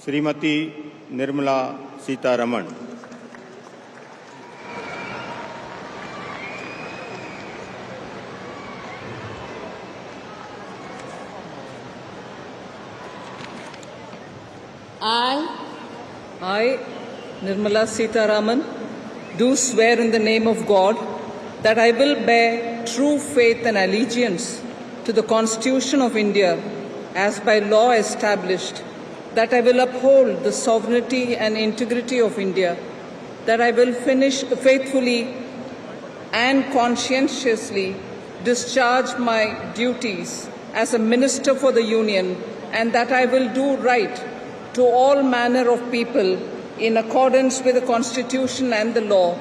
Shrimati Nirmala Sitharaman. I, Nirmala Sitharaman, do swear in the name of God that I will bear true faith and allegiance to the Constitution of India as by law established, that I will uphold the sovereignty and integrity of India, that I will faithfully and conscientiously discharge my duties as a minister for the Union, and that I will do right to all manner of people in accordance with the Constitution and the law,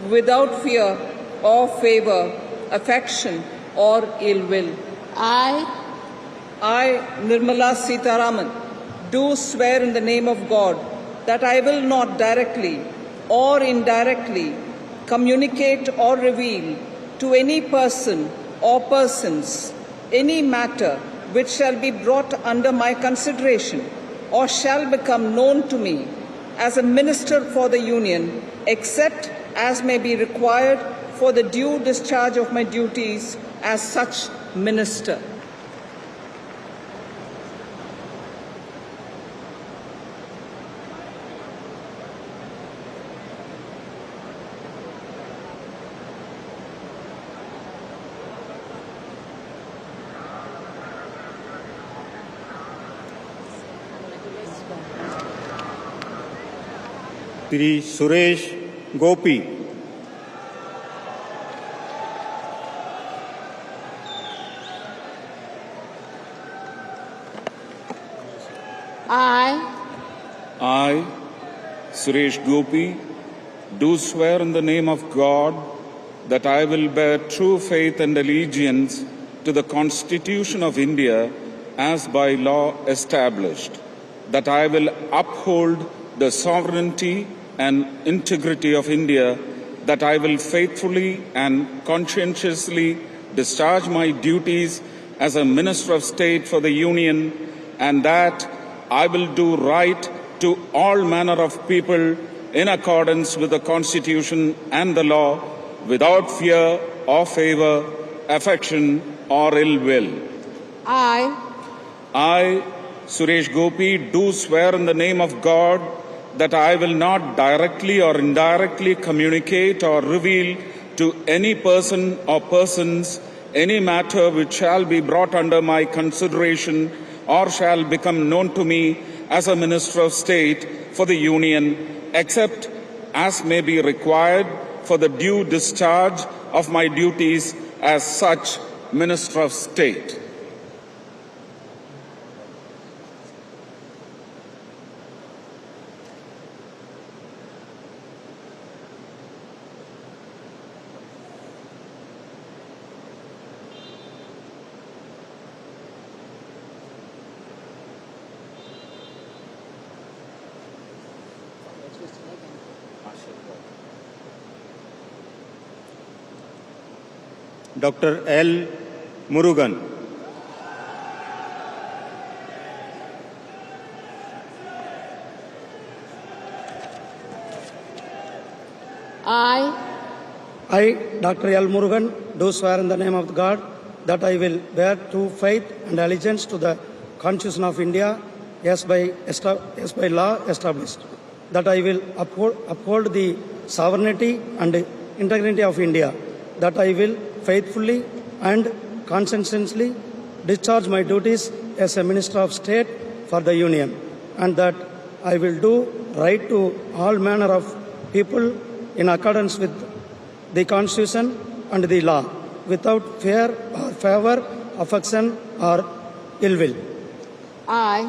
without fear or favor, affection or ill will. I, Nirmala Sitharaman, do swear in the name of God that I will not directly or indirectly communicate or reveal to any person or persons any matter which shall be brought under my consideration or shall become known to me as a minister for the Union, except as may be required for the due discharge of my duties as such minister. Shri Suresh Gopi. I, Suresh Gopi, do swear in the name of God that I will bear true faith and allegiance to the Constitution of India as by law established, that I will uphold the sovereignty and integrity of India, that I will faithfully and conscientiously discharge my duties as a Minister of State for the Union, and that I will do right to all manner of people in accordance with the Constitution and the law, without fear or favor, affection or ill will. I, Suresh Gopi, do swear in the name of God that I will not directly or indirectly communicate or reveal to any person or persons any matter which shall be brought under my consideration or shall become known to me as a Minister of State for the Union, except as may be required for the due discharge of my duties as such Minister of State. Doctor L Murugan. I, Dr. L. Murugan, do swear in the name of God that I will bear true faith and allegiance to the Constitution of India as by law established, that I will uphold the sovereignty and integrity of India, that I will faithfully and conscientiously discharge my duties as a Minister of State for the Union, and that I will do right to all manner of people in accordance with the Constitution and the law, without fear or favor, affection or ill will. I,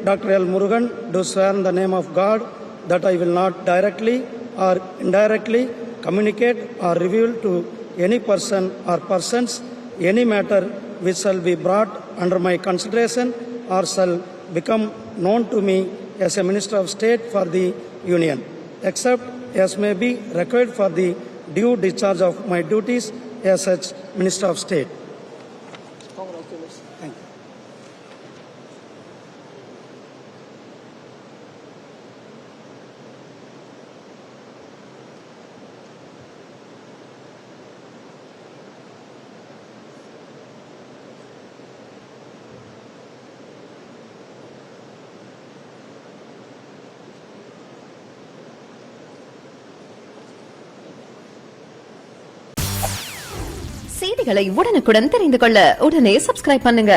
Dr. L. Murugan, do swear in the name of God that I will not directly or indirectly communicate or reveal to any person or persons any matter which shall be brought under my consideration or shall become known to me as a Minister of State for the Union, except as may be required for the due discharge of my duties as such Minister of State. Thank you. செய்திகளை உடனுக்குடன் தெரிந்து கொள்ள உடனே subscribe பண்ணுங்க.